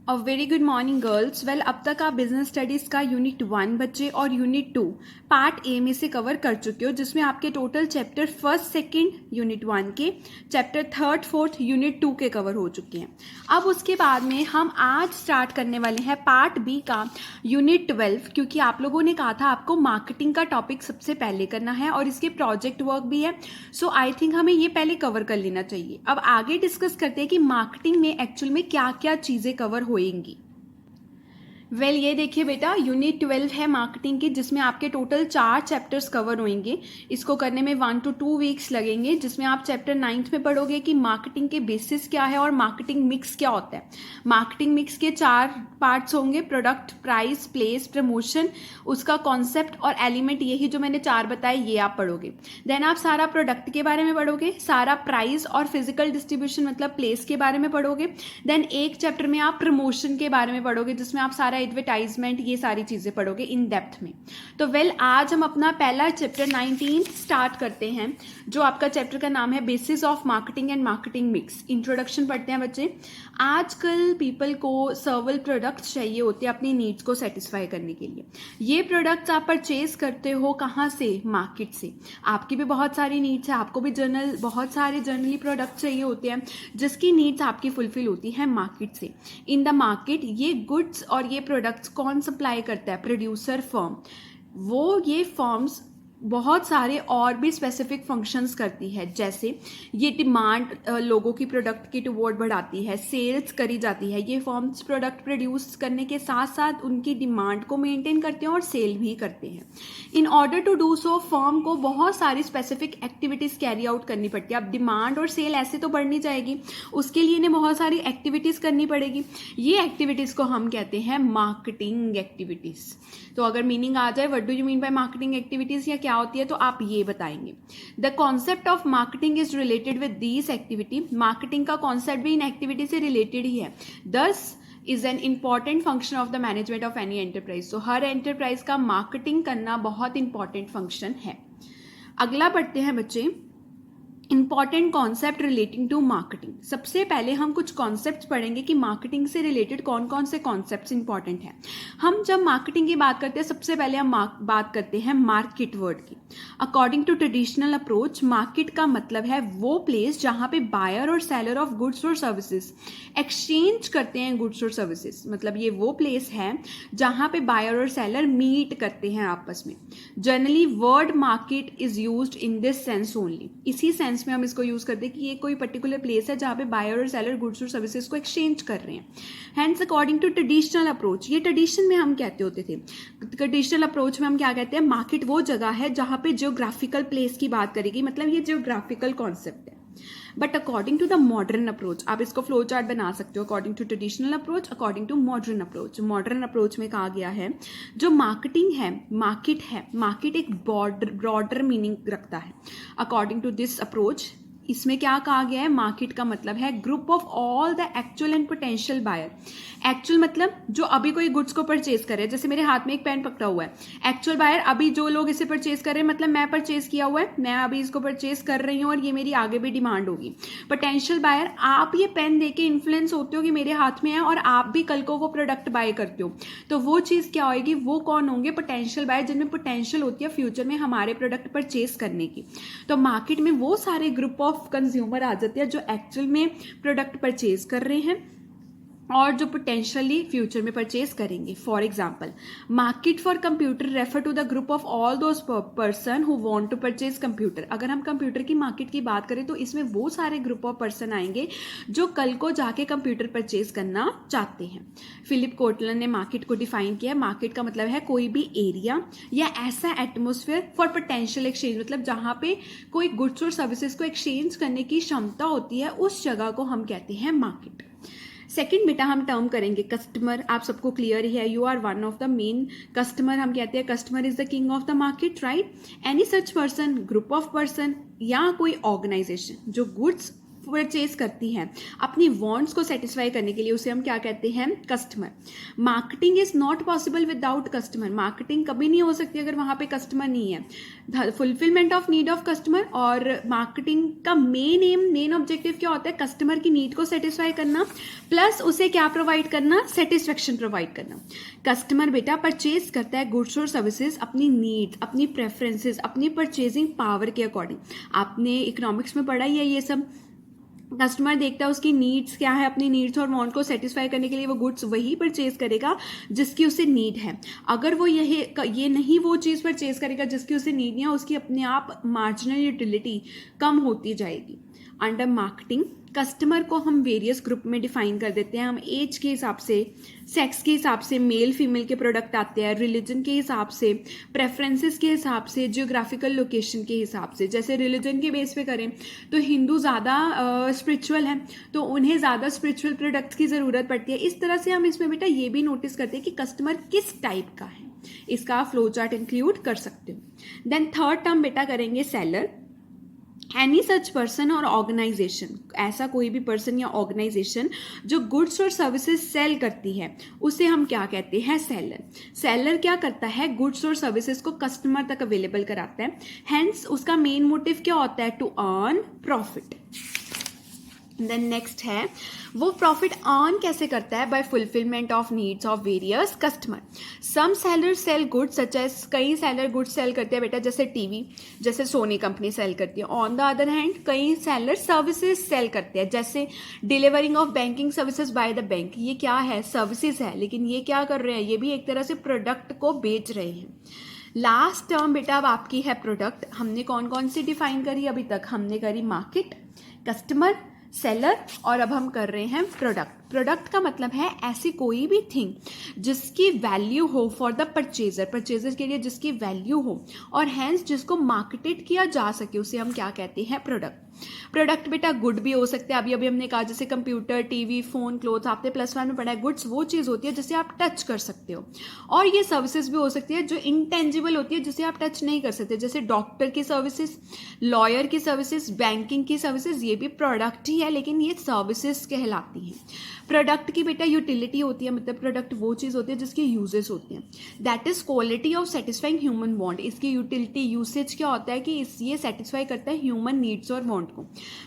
A very good morning girls. Well, अब तक आप बिजनेस स्टडीज़ का यूनिट 1 बच्चे और यूनिट 2 पार्ट ए में से कवर कर चुके हो, जिसमें आपके total chapter first second unit 1 के, चैप्टर थर्ड फोर्थ यूनिट 2 के कवर हो चुके हैं। अब उसके बाद में हम आज स्टार्ट करने वाले हैं पार्ट बी का यूनिट 12, क्योंकि आप लोगों ने कहा था आपको मार्केटिंग का टॉपिक सबसे पहले करना है और इसके प्रोजेक्ट वर्क भी है। सो आई थिंक हमें ये पहले कवर कर लेना चाहिए। अब आगे डिस्कस करते हैं कि मार्केटिंग में एक्चुअल में क्या क्या चीज़ें कवर होएंगी। वेल, ये देखिए बेटा, यूनिट 12 है मार्केटिंग की, जिसमें आपके टोटल 4 चैप्टर्स कवर होंगे। इसको करने में 1 to 2 वीक्स लगेंगे, जिसमें आप चैप्टर 9th में पढ़ोगे कि मार्केटिंग के बेसिस क्या है और मार्केटिंग मिक्स क्या होता है। मार्केटिंग मिक्स के 4 पार्ट्स होंगे: प्रोडक्ट, प्राइस, प्लेस, प्रमोशन, उसका कॉन्सेप्ट और एलिमेंट। यही जो मैंने 4 बताए ये आप पढ़ोगे। देन आप सारा प्रोडक्ट के बारे में पढ़ोगे, सारा प्राइस और फिजिकल डिस्ट्रीब्यूशन मतलब प्लेस के बारे में पढ़ोगे। देन एक चैप्टर में आप प्रमोशन के बारे में पढ़ोगे, जिसमें आप सारा एडवर्टाइजमेंट, ये सारी चीजें पढ़ोगे इन डेप्थ में। तो वेल, आज हम अपना पहला चैप्टर 19 स्टार्ट करते हैं, जो आपका चैप्टर का नाम है basis of marketing and marketing mix. Introduction पढ़ते हैं बच्चे। आजकल पीपल को सर्वल प्रोडक्ट्स चाहिए होते हैं अपनी नीड्स को सेटिस्फाई करने के लिए। ये प्रोडक्ट्स आप परचेज करते हो कहाँ से? मार्केट से। आपकी भी बहुत सारी नीड्स है, आपको भी बहुत सारे जनरली प्रोडक्ट चाहिए होते हैं जिसकी नीड्स आपकी फुलफिल होती है मार्केट से। इन द मार्केट ये गुड्स और ये प्रोडक्ट्स कौन सप्लाई करता है? Producer firm. वो ये फर्म्स बहुत सारे और भी स्पेसिफिक फंक्शंस करती है, जैसे ये डिमांड लोगों की प्रोडक्ट की टुवर्ड बढ़ाती है, सेल्स करी जाती है। ये फर्म्स प्रोडक्ट प्रोड्यूस करने के साथ साथ उनकी डिमांड को मेंटेन करते हैं और सेल भी करते हैं। In order to do so firm को बहुत सारी स्पेसिफिक एक्टिविटीज़ कैरी आउट करनी पड़ती है। अब डिमांड और सेल ऐसे तो बढ़नी जाएगी, उसके लिए इन्हें बहुत सारी एक्टिविटीज़ करनी पड़ेगी। ये एक्टिविटीज़ को हम कहते हैं मार्केटिंग एक्टिविटीज़। तो अगर मीनिंग आ जाए what do you mean by marketing activities या क्या होती है, तो आप ये बताएंगे। The concept of marketing is related with this activity. Marketing का कॉन्सेप्ट भी इन एक्टिविटी से रिलेटेड ही है। दस is an important function of the management of any enterprise. तो हर एंटरप्राइज का मार्केटिंग करना बहुत इंपॉर्टेंट फंक्शन है। अगला पढ़ते हैं बच्चे, important concept relating to marketing. सबसे पहले हम कुछ कॉन्सेप्ट्स पढ़ेंगे कि मार्केटिंग से रिलेटेड कौन कौन से कॉन्सेप्ट्स इंपॉर्टेंट हैं। हम जब मार्केटिंग की बात करते हैं, सबसे पहले हम बात करते हैं मार्केट वर्ड की। According to traditional approach, market का मतलब है वो प्लेस जहां पे बायर और सेलर ऑफ गुड्स और सर्विसेज एक्सचेंज करते हैं गुड्स और सर्विसेज। मतलब ये वो प्लेस है जहां पे बायर और सेलर मीट करते हैं आपस में। Generally word market is used in this sense only. इसी सेंस में हम इसको यूज करते हैं कि ये कोई पर्टिकुलर प्लेस है जहां पे बायर और सेलर गुड्स और सर्विसेज को एक्सचेंज कर रहे हैं। Hence according to traditional approach, ये ट्रेडिशन में हम कहते होते थे। ट्रेडिशनल अप्रोच में हम क्या कहते हैं? मार्केट वो जगह है जहां पे जियोग्राफिकल प्लेस की बात करेगी, मतलब ये जियोग्राफिकल कॉन्सेप्ट है। But according to the modern approach, आप इसको फ्लो चार्ट बना सकते हो। According to traditional approach, according to modern approach. Modern approach में कहा गया है जो मार्केटिंग है, मार्केट एक ब्रॉडर मीनिंग रखता है। अकॉर्डिंग टू दिस अप्रोच, इसमें क्या कहा गया है? मार्केट का मतलब है group of all the actual and potential buyer. Actual मतलब जो अभी कोई गुड्स को परचेज कर रहे हैं, जैसे मेरे हाथ में एक पेन पकड़ा हुआ है। एक्चुअल बायर अभी जो लोग इसे परचेज कर रहे हैं, मतलब मैं परचेज किया हुआ है, मैं अभी इसको परचेज कर रही हूँ और ये मेरी आगे भी डिमांड होगी। पोटेंशियल बायर, आप ये पेन देके इन्फ्लुएंस होते हो कि मेरे हाथ में है और आप भी कल को वो प्रोडक्ट बाय करते हो, तो वो चीज़ क्या होगी? वो कौन होंगे? पोटेंशियल बायर, जिनमें पोटेंशियल होती है फ्यूचर में हमारे प्रोडक्ट परचेज करने की। तो मार्केट में वो सारे ग्रुप ऑफ कंज्यूमर आ जाते हैं जो एक्चुअल में प्रोडक्ट परचेज कर रहे हैं और जो पोटेंशियली फ्यूचर में परचेज करेंगे। For example, market for computer refer to the group of all those person who want to purchase computer. अगर हम कंप्यूटर की मार्केट की बात करें तो इसमें वो सारे ग्रुप ऑफ पर्सन आएंगे जो कल को जाके कंप्यूटर परचेज करना चाहते हैं। फिलिप कोटलर ने मार्केट को डिफाइन किया। मार्केट का मतलब है कोई भी एरिया या ऐसा एटमोसफेयर फॉर पोटेंशियल एक्सचेंज, मतलब जहां पे कोई गुड्स और सर्विसेज को एक्सचेंज करने की क्षमता होती है, उस जगह को हम कहते हैं मार्केट। सेकंड बेटा हम टर्म करेंगे कस्टमर। आप सबको क्लियर ही है, you are one of the main customer. हम कहते हैं customer is the king of the market, right? Any such person, group of person या कोई ऑर्गेनाइजेशन जो गुड्स परचेज करती हैं अपनी वांट्स को सेटिस्फाई करने के लिए, उसे हम क्या कहते हैं? Customer. Marketing is not possible without customer. Marketing कभी नहीं हो सकती अगर वहाँ पे कस्टमर नहीं है। Fulfilment of need of customer, और मार्केटिंग का मेन ऑब्जेक्टिव क्या होता है? कस्टमर की नीड को सेटिस्फाई करना, प्लस उसे क्या प्रोवाइड करना? सेटिस्फेक्शन प्रोवाइड करना। कस्टमर बेटा परचेज करता है गुड्स और सर्विसेज अपनी नीड्स, अपनी प्रेफरेंसेस, अपनी परचेजिंग पावर के अकॉर्डिंग। आपने इकोनॉमिक्स में पढ़ा ही है ये सब। कस्टमर देखता है उसकी नीड्स क्या है, अपनी नीड्स और वांट को सेटिस्फाई करने के लिए वो गुड्स वही परचेज करेगा जिसकी उसे नीड है। अगर वो ये नहीं वो चीज़ परचेज करेगा जिसकी उसे नीड नहीं है, उसकी अपने आप मार्जिनल यूटिलिटी कम होती जाएगी। अंडर मार्केटिंग कस्टमर को हम वेरियस ग्रुप में डिफाइन कर देते हैं। हम एज के हिसाब से, सेक्स के हिसाब से मेल फीमेल के प्रोडक्ट आते हैं, रिलीजन के हिसाब से, प्रेफरेंसेस के हिसाब से, जियोग्राफिकल लोकेशन के हिसाब से। जैसे रिलीजन के बेस पे करें तो हिंदू ज़्यादा स्पिरिचुअल हैं तो उन्हें ज़्यादा स्पिरिचुअल प्रोडक्ट्स की ज़रूरत पड़ती है। इस तरह से हम इसमें बेटा ये भी नोटिस करते हैं कि कस्टमर किस टाइप का है, इसका आप फ्लो चार्ट इंक्लूड कर सकते हो। देन थर्ड टर्म बेटा करेंगे सेलर। एनी सच पर्सन और ऑर्गेनाइजेशन, ऐसा कोई भी पर्सन या ऑर्गेनाइजेशन जो गुड्स और सर्विसेज सेल करती है उसे हम क्या कहते हैं? सेलर। सेलर क्या करता है? गुड्स और सर्विसेज को कस्टमर तक अवेलेबल कराता है। हेंस उसका मेन मोटिव क्या होता है? To earn profit. Then next है वो प्रॉफिट अर्न कैसे करता है? By fulfilment of needs of various customer. Some seller sell goods such as, कई सेलर गुड्स सेल करते हैं बेटा जैसे टीवी, जैसे सोनी कंपनी सेल करती है। ऑन द अदर हैंड कई सेलर सर्विसेज सेल करते हैं जैसे delivering of banking services by the bank. ये क्या है? सर्विसेज है, लेकिन ये क्या कर रहे हैं? ये भी एक तरह से प्रोडक्ट को बेच रहे हैं। लास्ट टर्म बेटा अब आपकी है प्रोडक्ट। हमने कौन कौन सी डिफाइन करी अभी तक? हमने करी मार्केट, कस्टमर, सेलर, और अब हम कर रहे हैं प्रोडक्ट। प्रोडक्ट का मतलब है ऐसी कोई भी थिंग जिसकी वैल्यू हो फॉर द परचेजर, परचेजर के लिए जिसकी वैल्यू हो और हैंस जिसको मार्केटेड किया जा सके, उसे हम क्या कहते हैं? प्रोडक्ट। प्रोडक्ट बेटा गुड भी हो सकते हैं। अभी हमने कहा जैसे कंप्यूटर, टीवी, फोन, क्लोथ, आपने +1 में पढ़ा है। गुड्स वो चीज़ होती है जिसे आप टच कर सकते हो, और ये सर्विसेज भी हो सकती है जो इंटेंजिबल होती है जिसे आप टच नहीं कर सकते, जैसे डॉक्टर की सर्विसेज, लॉयर की सर्विसेज, बैंकिंग की सर्विसेज। ये भी प्रोडक्ट ही है लेकिन ये सर्विसेज कहलाती हैं। प्रोडक्ट की बेटा यूटिलिटी होती है, मतलब प्रोडक्ट वो चीज़ होती है जिसके यूजेस होते हैं। That is quality of satisfying human want. इसकी यूटिलिटी यूसेज क्या होता है कि ये सेटिस्फाई करता है ह्यूमन नीड्स और वांट को।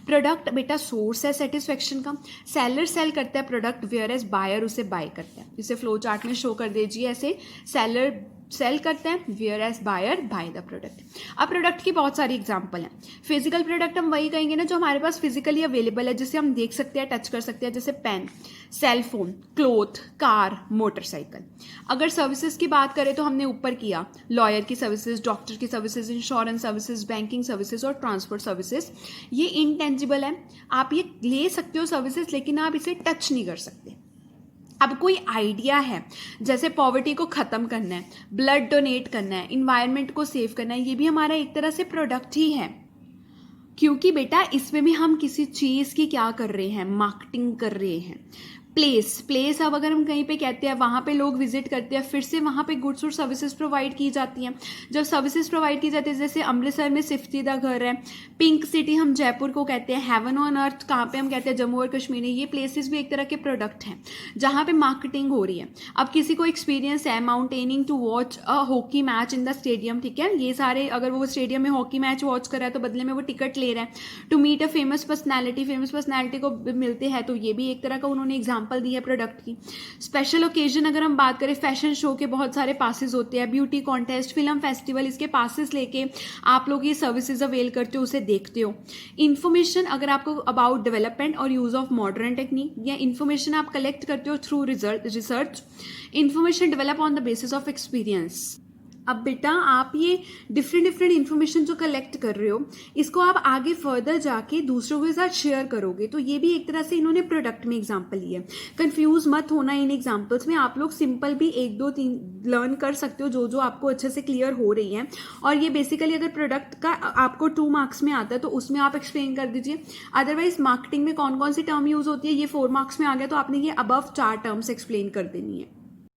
प्रोडक्ट बेटा सोर्स है सेटिस्फेक्शन का। सेलर सेल करता है प्रोडक्ट, वेयर एज बायर उसे बाय करता है। इसे फ्लो चार्ट में शो कर दीजिए ऐसे। सेलर सेल करते हैं, whereas buyer buy the product. अब प्रोडक्ट की बहुत सारी एग्जांपल हैं। फिजिकल प्रोडक्ट हम वही कहेंगे ना जो हमारे पास फिजिकली अवेलेबल है, जिसे हम देख सकते हैं, टच कर सकते हैं, जैसे pen, cell phone, cloth, car, motorcycle. अगर सर्विसेज की बात करें तो हमने ऊपर किया लॉयर की सर्विसेज, डॉक्टर की services, insurance services, banking services और ट्रांसपोर्ट सर्विसेज। ये इनटेंजिबल है, आप ये ले सकते हो सर्विसेज, लेकिन आप इसे टच नहीं कर सकते। अब कोई आइडिया है जैसे पॉवर्टी को ख़त्म करना है, ब्लड डोनेट करना है, इन्वायरमेंट को सेव करना है, ये भी हमारा एक तरह से प्रोडक्ट ही है, क्योंकि बेटा इसमें भी हम किसी चीज़ की क्या कर रहे हैं? मार्केटिंग कर रहे हैं। प्लेस अब अगर हम कहीं पे कहते हैं वहाँ पे लोग विजिट करते हैं, फिर से वहाँ पे गुड्स और सर्विसेज प्रोवाइड की जाती हैं। जब सर्विसेज प्रोवाइड की जाती है, जैसे अमृतसर में सिफ्ती दा घर है, पिंक सिटी हम जयपुर को कहते हैं, हेवन ऑन अर्थ कहाँ पे हम कहते हैं? जम्मू और कश्मीर। ये प्लेसेस भी एक तरह के प्रोडक्ट हैं जहाँ पे मार्केटिंग हो रही है। अब किसी को एक्सपीरियंस है mountaineering to watch a hockey match in the stadium, ठीक है, ये सारे अगर वो स्टेडियम में हॉकी मैच वॉच कर रहा है तो बदले में वो टिकट ले रहा है। To meet a famous personality को मिलते हैं, तो ये भी एक तरह का उन्होंने एग्जाम्पल दी है प्रोडक्ट की। स्पेशल ओकेजन अगर हम बात करें, फैशन शो के बहुत सारे पासेस होते हैं, ब्यूटी कॉन्टेस्ट, फिल्म फेस्टिवल, इसके पासेस लेके आप लोग ये सर्विसेज अवेल करते हो, उसे देखते हो। इन्फॉर्मेशन अगर आपको अबाउट डेवलपमेंट और यूज ऑफ मॉडर्न टेक्निक, या इन्फॉर्मेशन आप कलेक्ट करते हो through research. Information develop on the basis of experience. अब बेटा आप ये डिफरेंट इन्फॉर्मेशन जो कलेक्ट कर रहे हो, इसको आप आगे फर्दर जाके दूसरों के साथ शेयर करोगे, तो ये भी एक तरह से इन्होंने प्रोडक्ट में एग्जांपल लिया है। कंफ्यूज मत होना इन एग्जांपल्स में, आप लोग सिंपल भी 1 2 3 लर्न कर सकते हो जो आपको अच्छे से क्लियर हो रही है। और ये बेसिकली अगर प्रोडक्ट का आपको 2 मार्क्स में आता है तो उसमें आप एक्सप्लेन कर दीजिए। अदरवाइज मार्केटिंग में कौन कौन सी टर्म यूज होती है, ये 4 मार्क्स में आ गया तो आपने ये अबव 4 टर्म्स एक्सप्लेन कर देनी है।